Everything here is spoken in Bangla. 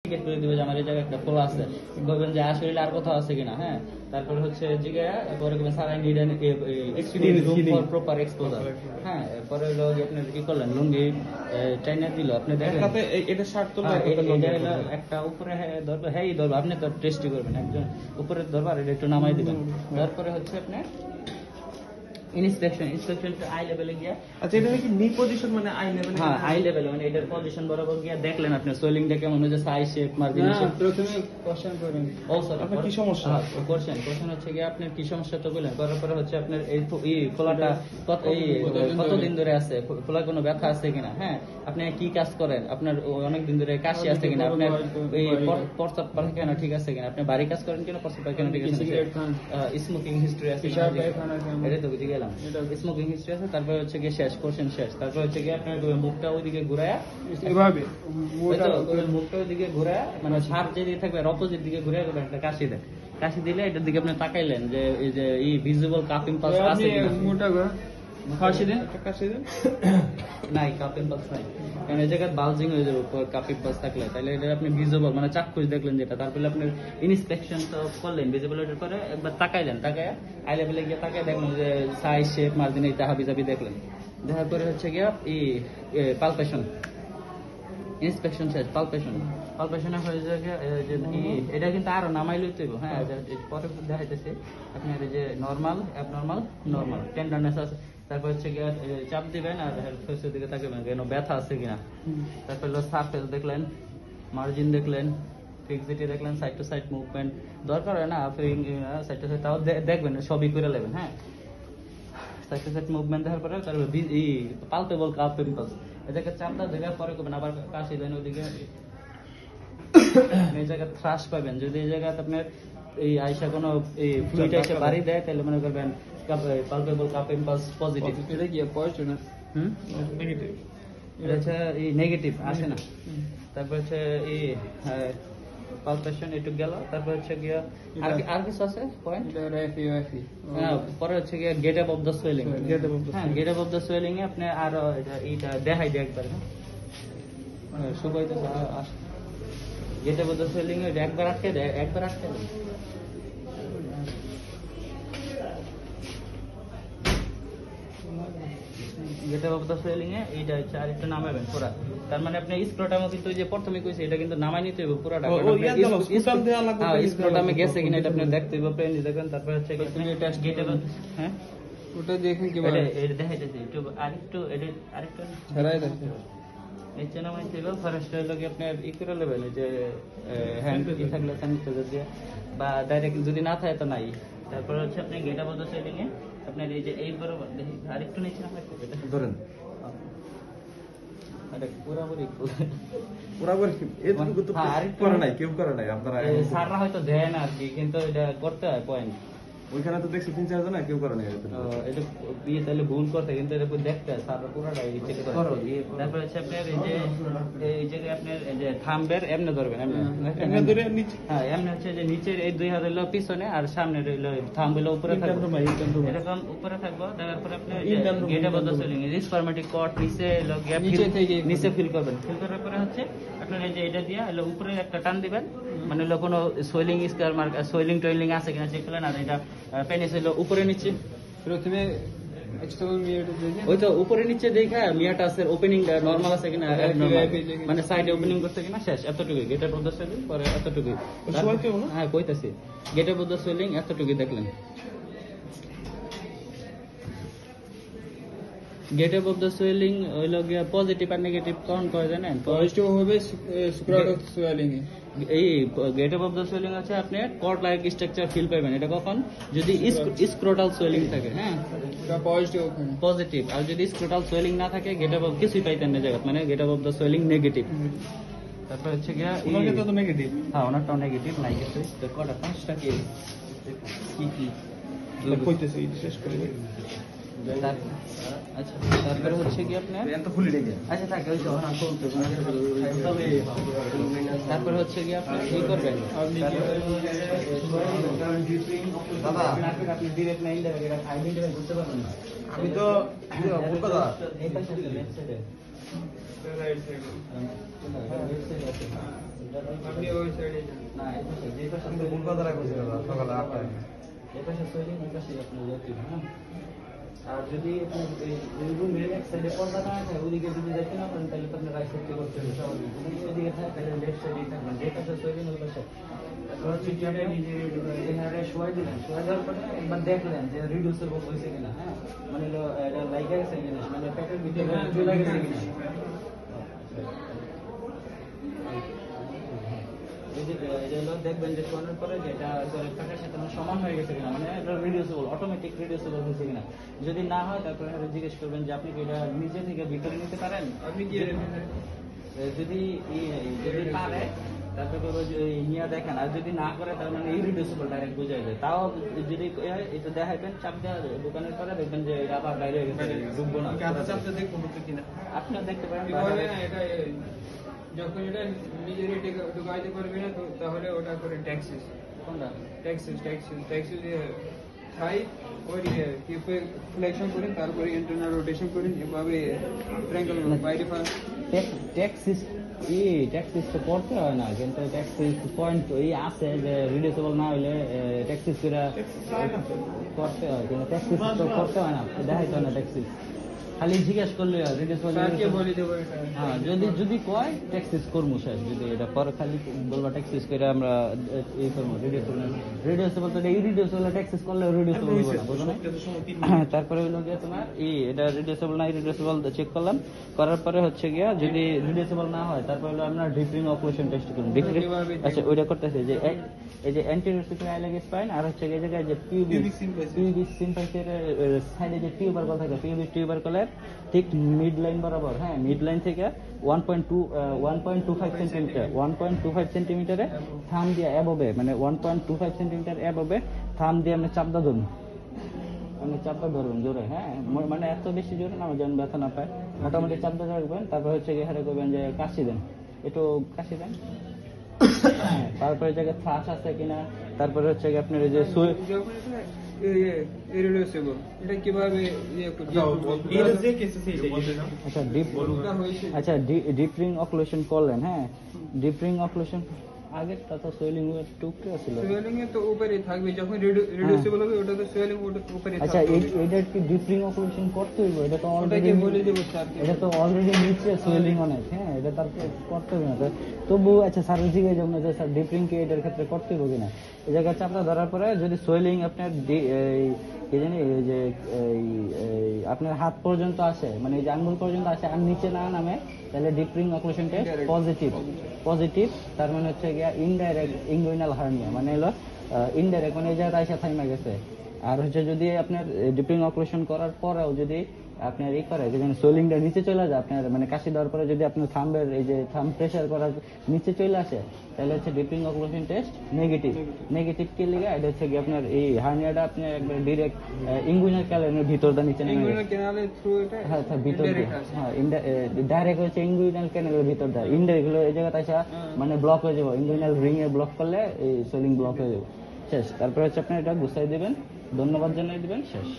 টিকেট করে দিবে যে আমার এই জায়গায় একটা খোলা আছে, বলবেন যে আসলে আর কোথাও আছে কিনা। হ্যাঁ, তারপরে হচ্ছে জিজ্ঞাসা পরে sir I need experience room for proper exposure. হ্যাঁ, পরে হলো আপনি কি করলেন, লুঙ্গি চাইনা দিল, আপনি দেখেন এটা শার্ট তো একটা উপরে ধরবে, হ্যাঁ ধরবে, আপনি তো টেস্টি করবেন, একজন উপরে ধরবে আর এটা একটু নামাই দিবেন। তারপরে হচ্ছে আপনি ইন্সপেকশন আই লেভেলে গিয়া, আচ্ছা এটা কি নি পজিশন মানে আই লেভেল? হ্যাঁ আই লেভেল মানে এটার পজিশন বরাবর গিয়া দেখলেন আপনি সোয়েলিংটা কেমন হচ্ছে, সাইজ শেপ মার্জিন। প্রথমে কোশ্চেন করেন ও স্যার আপনার কি সমস্যা? কোশ্চেন হচ্ছে গিয়ে আপনার কি সমস্যা তো বললেন, করার পরে হচ্ছে আপনার এই খোলাটা কতদিন ধরে আছে, খোলা কোনো ব্যথা আছে কিনা। হ্যাঁ, আপনি কি কাজ করেন, আপনার অনেক দিন ধরে কাশি আছে কিনা, আপনার এই প্রস্তাব পায়খানা ঠিক আছে কিনা, আপনি বাড়ি কাজ করেন কিনা, প্রস্তাব পায়খানা ঠিক আছে, স্মোকিং হিস্ট্রি আছে এটা তো বুঝে গেলাম, স্মোকিং হিস্ট্রি আছে। তারপরে হচ্ছে গিয়ে শেষ কোশ্চেন শেষ। তারপর হচ্ছে গিয়ে আপনার মুখটা ওইদিকে ঘুরায়া, এভাবে মুখটা ওইদিকে ঘুরায়া, মানে সার যেদিকে থাকবে অপোজিট দিকে ঘুরে একটা কাশি দেয়, কাশি দিলে এটার দিকে আপনি তাকাইলেন যে এই যে এই ভিজিবল কাপ ইম্পালস আছে কিনা। মোটা করে কাশি দেন, কাশি দেন, নাই কাপ ইম্পালস নাই, কারণ এই জায়গায় বালজিং হয়ে যাবে উপর কাপ ইম্পালস থাকলে, তাহলে এটা আপনি ভিজিবল মানে চাক্ষুষ দেখলেন যেটা। তারপরে আপনি ইন্সপেকশন তো করলেন, ভিজিবল এটার পরে একবার তাকাইলেন, তাকায় আই লেভেলে গিয়ে তাকায় দেখলেন যে সাইজ শেপ মার্জিন এই হাবি জাবি দেখলেন। দেখার পরে হচ্ছে গিয়ে পালপেশন, ইন্সপেকশন শেষ, পালপেশনে হয়ে যায় এটা কিন্তু আরো নামাই লইতে হবে। হ্যাঁ, পরে দেখাইতেছে আপনার এই যে নর্মাল, অ্যাবনর্মাল, নর্মাল, টেন্ডারনেস আছে। তারপর হচ্ছে গিয়ে চাপ দিবেন আর ফেসের দিকে তাকাবেন কেন ব্যথা আছে কিনা। তারপর হলো সারফেস দেখলেন, মার্জিন দেখলেন, ফিক্সিটি দেখলেন, সাইড টু সাইড মুভমেন্ট দরকার হয় না, সাইড টু সাইড তাও দেখবেন, সবই করে নেবেন। হ্যাঁ, সাইড টু সাইড মুভমেন্ট দেখার পরে তারপর পালপেবল কাপ পিম্পলস এটাকে চাপটা দেখার পরে করবেন। আবার কাশি দেন ওইদিকে, এই জায়গায় থ্রাশ পাবেন। যদি এই জায়গায় আপনার এই আইসা কোনো এই ফ্লুইড আইসা বাড়ি দেয় তাহলে মনে করবেন পালপেবল কাপ ইম্পালস পজিটিভ। এটা কি পজিটিভ না নেগেটিভ? এটা হচ্ছে এই নেগেটিভ আসে না। তারপর হচ্ছে এই পালপেশন একটু গেল। তারপর হচ্ছে গিয়া আর কিছু আছে পয়েন্ট, পরে হচ্ছে গিয়া get up of the swelling. হ্যাঁ, get up of the swelling এ আপনি আরো এইটা দেখাই দিয়ে একবার। হ্যাঁ, সুবাইতে get up of the swelling এ একবার আটকে দেয়, একবার আটকে দেয়। গেট আপ দ্য সোয়েলিং এ এইটা হচ্ছে আর একটু নামাবেন পুরা। তার মানে আপনি স্ক্রোটামও কিন্তু যে প্রথমে কইছি এটা কিন্তু নামাই নিতে হবে পুরাটা। স্ক্রোটামে গেছে কিনা এটা আপনি দেখতে হবে, প্লেনলি দেখবেন। তারপর হচ্ছে গেট আপ, হ্যাঁ ওটা দেখেন কিভাবে এটা দেখাইতেছি একটু আরেকটু ছাড়াই দেখেন। এই নামাই ছিল ফার্স্ট হলো কি আপনি ই করে নেবেন, এই যে হ্যান্ড কি থাকলে স্যানিটাইজার দিয়ে, বা ডাইরেক্ট যদি না থাকে তো নাই। তারপর হচ্ছে আপনি গেট আপ দ্য সোয়েলিং এ আপনার এই যে এই বরাবর দেখি আরেকটু নিচে ধরেন, স্যাররা হয়তো দেয় না আর কি, কিন্তু এটা করতে হয় পয়েন্ট। ওইখানে তো দেখছি 3-4 জন কেউ করে না এটা তাহলে ভুল করতে, কিন্তু এটা দেখতে হয় স্যাররা পুরোটাই চেক করে। তারপর হচ্ছে আপনার এই জায়গায় আপনার এই যে থাম্বের এমনি ধরবেন, এমনি ধরে নিচে। হ্যাঁ, এমনি হচ্ছে যে নিচের এই দুই হাত হইলো পিছনে আর সামনে রইলো থাম্ব হইলো উপরে থাকবে, এরকম উপরে থাকবো। দেখার পরে আপনি গেট আপ দ্য সোয়েলিং স্পারমেটিক কট নিচে নিচে ফিল করবেন। ফিল করার পরে হচ্ছে আপনার এই যে এটা দিয়ে হলো উপরে একটা টান দিবেন, মানে হলো কোনো সোয়েলিং স্কার মার্ক সোয়েলিং টোয়েলিং আছে কিনা চেক করলেন। আর এটা পেনিস হলো উপরে নিচে, প্রথমে ওই তো উপরে নিচে দেখা মিয়াটা আছে ওপেনিং নরমাল আছে কিনা, মানে সাইডে ওপেনিং করতে কিনা, শেষ এতটুকুই। গেট আপ দ্য সোয়েলিং পরে এতটুকুই। হ্যাঁ কইতাছি, গেট আপ দ্য সোয়েলিং এতটুকুই দেখলেন। Gate up of the swelling হইল গিয়া পজিটিভ আর নেগেটিভ কাউন্ট করে জানেন। পজিটিভ হবে স্ক্রোট অফ সোয়েলিং এ, এই gate up of the swelling আছে আপনি কর্ড লাইক স্ট্রাকচার ফিল পাবেন। এটা কখন যদি স্ক্রোটাল সোয়েলিং থাকে। হ্যাঁ, এটা পজিটিভ। আর যদি স্ক্রোটাল সোয়েলিং না থাকে গেট আপ অফ কিছুই পাইতেন না জায়গা, মানে gate up of the swelling negative. তারপর হচ্ছে গিয়া ওনারটা তো নেগেটিভ। হ্যাঁ, ওনারটাও নেগেটিভ নাই কিছু। তো কটা 5টা কি কি কইতেছে শেষ করে। আচ্ছা, তারপরে হচ্ছে কি আপনার আচ্ছা থাকে ওই তারপরে হচ্ছে কি আপনি কি করবেন, আপনি ডিরেক্ট না ইনডাইরেক্ট বুঝতে পারবেন না। আমি তো আপনি ওই সাইডে না এই পাশে যে পাশে আমি তো ভুল কথা রাখছি সকালে 8টায় এই পাশে সোয়েলিং এই পাশে আপনি যেতে হ্যাঁ। আর যদি আপনি এই রুমের এক সাইডে পর্দা না থাকে ওদিকে যদি যেতে না পারেন তাহলে তো আপনি রাইট সাইডে করতে হবে স্বাভাবিক। যদি ওদিকে থাকে তাহলে লেফট সাইডেই থাকবেন, যে পাশে সোয়েলিং ওই পাশে। তারপর হচ্ছে কি আপনি এখানে শোয়া দিলেন, শোয়া দেওয়ার পরে একবার দেখলেন যে রিডিউসেবল হয়েছে কিনা, হ্যাঁ মানে হলো এটা লাইগা গেছে কিনা, মানে পেটের ভিতরে চলে গেছে কিনা। দেখবেন যে শোয়ানোর পরে যে এটা পেটের সাথে সমান হয়ে গেছে কিনা, মানে এটা রিডিউসেবল, অটোমেটিক রিডিউসেবল হয়েছে কিনা। যদি না হয় তারপরে জিজ্ঞেস করবেন যে আপনি কি এটা নিজে থেকে ভিতরে নিতে পারেন। আপনি কি যদি যদি পারে তারপরে করবো যে নিয়ে দেখেন, আর যদি না করে তার মানে ইরিডিউসেবল ডাইরেক্ট বোঝা যায়। তাও যদি এটা দেখাবেন চাপ দেওয়া দোকানের পরে দেখবেন যে এটা আবার বাইরে হয়ে গেছে, ডুববো না। চাপটা দেখবো কিনা আপনিও দেখতে পারেন। না এটা যখন এটা নিজের ঢুকাইতে পারবে না তো তাহলে ওটা করে ট্যাক্সিস কোনটা ট্যাক্সিস থাই ওই কি ফ্লেকশন করেন, তারপরে ইন্টারনাল রোটেশন করেন, এভাবে ট্রায়াঙ্গেল বাইরে ট্যাক্সিস ট্যাক্সিস তো করতে হয় না, কিন্তু ট্যাক্সিস পয়েন্ট আছে যে রিডিউসেবল না হলে ট্যাক্সিস করে করতে হয়, কিন্তু ট্যাক্সিস তো করতে হয় না, দেখাইতে হয় না ট্যাক্সিস, খালি জিজ্ঞেস করলে রিডিউসেবল। হ্যাঁ যদি কয় ট্যাক্সিস করবো স্যার, যদি এটা পরে খালি বলবা ট্যাক্সিস করে আমরা এই করবো রিডিউসেবল তো ইরিডিউসেবল ট্যাক্সিস করলে রিডিউসেবল হবে না, বুঝো না। তারপরে হইলো গিয়ে তোমার এটা রিডিউসেবল না ইরিডিউসেবল চেক করলাম, করার পরে হচ্ছে গিয়া যদি রিডিউসেবল না হয় তারপরে হলো আমরা ডিপ্রিং অকুলেশন টেস্ট করুন। আচ্ছা ওইটা করতেছে যে এই যে অ্যান্টিরিওসিপিং আইলেগ স্পাইন আর হচ্ছে এই জায়গায় যে পিউবিক সিম্পাইসের সাইডে যে টিউবারকল থাকে, পিউবিক টিউবারকলের ঠিক মিড লাইন বরাবর, হ্যাঁ মিড লাইন থেকে 1.25 সেন্টিমিটার 1.25 সেন্টিমিটারে থাম দিয়ে অ্যাববে, মানে 1.25 সেন্টিমিটার অ্যাববে থাম দিয়ে আপনি চাপটা ধরুন, আপনি চাপটা ধরবেন জোরে, হ্যাঁ মানে এত বেশি জোরে না যেন ব্যথা না পায়, মোটামুটি চাপটা ধরবেন। তারপর হচ্ছে গিয়ে হারে করবেন যে কাশি দেন, একটু কাশি দেন। তারপরে জায়গায় থ্রাশ আছে কিনা, তারপরে হচ্ছে গিয়ে আপনার এই যে এটা কিভাবে আচ্ছা ডিপ্রিং অকুলেশন করলেন, হ্যাঁ ডিপ্রিং অকুলেশন আগেরটা তো সোয়েলিং এর টুকরো ছিল, সোয়েলিং এ তো উপরে থাকবে, যখন রিডিউসেবল হবে ওটা তো সোয়েলিং উপরে থাকবে। আচ্ছা এইটা কি ডিপ্রিং অকুলেশন করতে হইব? এটা তো অলরেডি বলে দেব স্যার, এটা তো অলরেডি নিচে সোয়েলিং অনেক, হ্যাঁ এটা তারপর করতে হবে না তবু। আচ্ছা স্যার জিজ্ঞেস যেমন যে স্যার ডিপ্রিং কি এটার ক্ষেত্রে করতে হবে কিনা, এই জায়গায় চাপটা ধরার পরে যদি সোয়েলিং আপনার কি জানি এই যে আপনার হাত পর্যন্ত আসে, মানে এই যে আঙ্গুল পর্যন্ত আসে আর নিচে না নামে, তাহলে ডিপ্রিং অকুলেশন টেস্ট পজিটিভ। তার মানে হচ্ছে গিয়া ইনডাইরেক্ট ইনগুইনাল হার্নিয়া, মানে হলো ইনডাইরেক্ট, মানে এই জায়গাটা এসে থাইমা গেছে। আর হচ্ছে যদি আপনার ডিপ্রিং অকুলেশন করার পরেও যদি আপনার এই করে যেন সোয়েলিংটা নিচে চলে যায়, আপনার মানে কাশি দেওয়ার পরে যদি আপনার থাম্বের এই যে থাম্ব প্রেসার করার নিচে চলে আসে, তাহলে হচ্ছে ডিপ্রিং অকুলেশন টেস্ট নেগেটিভ কি লিগা, এটা হচ্ছে কি আপনার এই হার্নিয়াটা আপনি একবার ডিরেক্ট ইনগুইনাল ক্যানেলের ভিতরটা নিচে নেমে গেছে, হ্যাঁ ভিতর, হ্যাঁ ডাইরেক্ট হচ্ছে ইনগুইনাল ক্যানেলের ভিতর দেয়, ইনডাইরেক্ট হলো এই জায়গাটা এসে মানে ব্লক হয়ে যাবো, ইনগুইনাল রিং এ ব্লক করলে এই সোয়েলিং ব্লক হয়ে যাবে, শেষ। তারপরে হচ্ছে আপনার এটা গুছাই দিবেন, ধন্যবাদ জানাই দিবেন, শেষ।